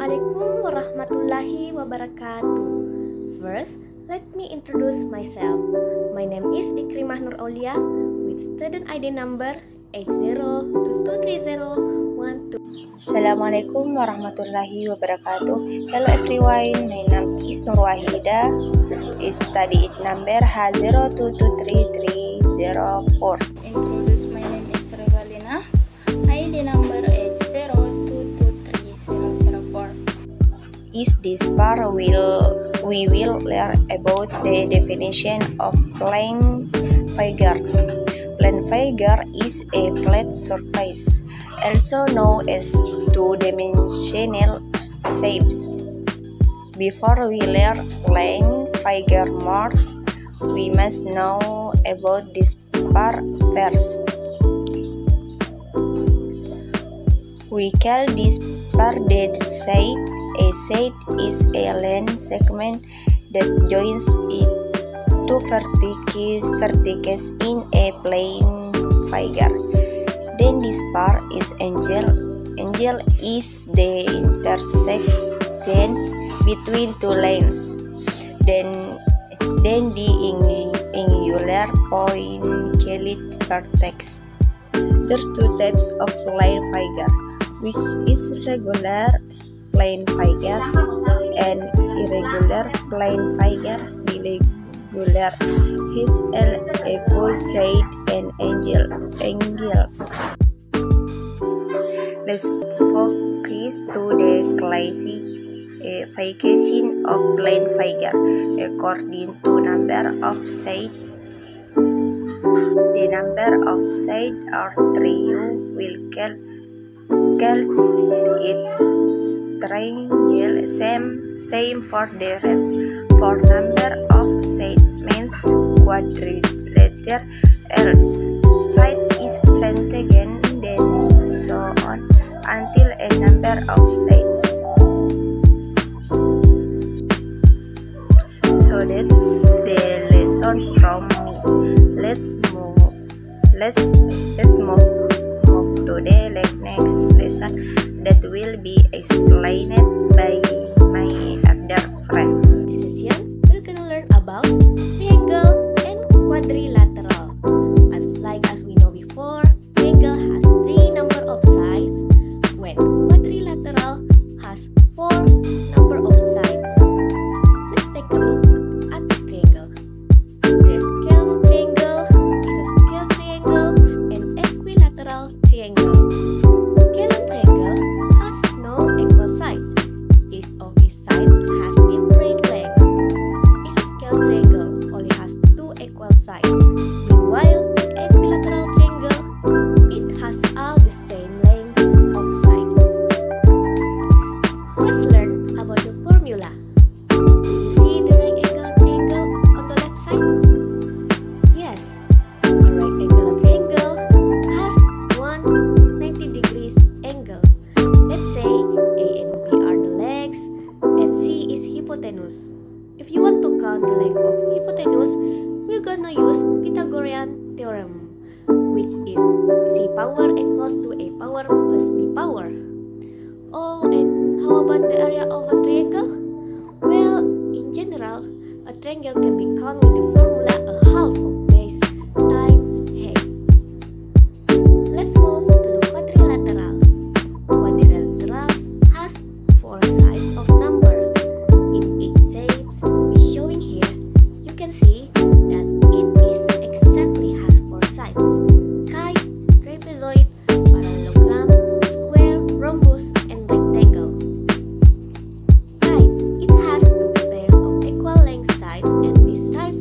Assalamualaikum warahmatullahi wabarakatuh. First, let me introduce myself. My name is Ikrimah Nur Aulia with student ID number 80223012. Assalamualaikum warahmatullahi wabarakatuh. Hello everyone, my name is Nur Wahida. I study number H02233004. Introduce, my name is Revalina. ID number H02233004. Is this part we will learn about the definition of plane figure. Plane figure is a flat surface, also known as two-dimensional shapes. Before we learn plane figure more, we must know about this part first. We call this part the side. A side is a line segment that joins it two vertices in a plane figure. Then this part is angle. Angle is the intersection between two lines. Then the angular point called vertex. There are two types of plane figure, which is regular plane figure and irregular plane figure. The regular has equal side and angles. Let's focus to the classification of plane figure according to number of sides. The number of sides are 3. You will call it triangle. Same for the rest. For number of sides means quadrilateral, else 5 is pentagon, then so on until a number of sides. So that's the lesson from me. Let's move to the next lesson that will be explained by my other friend. This session, we're gonna learn about triangle and quadrilateral. As we know before, triangle has 3 number of sides, when quadrilateral has 4 number of sides. Let's take a look at this triangle. There's scale triangle, isoscale triangle, and equilateral triangle. Scale triangle has no equal sides. Each of its sides has different length. Isoscale triangle only has 2 equal sides. Meanwhile, the equilateral triangle, it has all the same length of sides. Let's learn about the formula. You see the right angle triangle on the left side? Yes, a right angle triangle has 190 degrees angle. Let's say A and B are the legs and C is hypotenuse. If you want to count the length of hypotenuse, we're gonna use Pythagorean theorem, which is C power equals to A power plus B power. Oh, and how about the area of a triangle? Well, in general, a triangle can be counted with the formula a half of base times height. Let's move to the quadrilateral. Quadrilateral has 4 sides of number. In each shape we showing here, you can see that it is exactly has 4 sides: kite, trapezoid, parallelogram, square, rhombus, and rectangle. Kite, it has 2 pairs of equal length sides, and these sides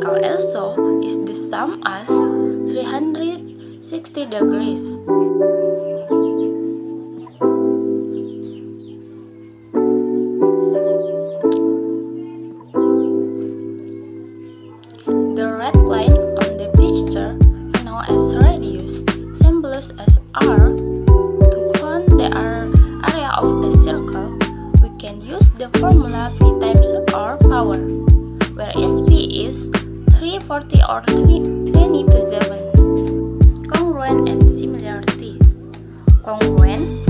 angle also is the same as 360 degrees. The red line on the picture, known as radius, symbolizes as r. To count the area of a circle, we can use the formula p times r power, where p is 340 or 20 to 7. Congruent and similarity. Congruent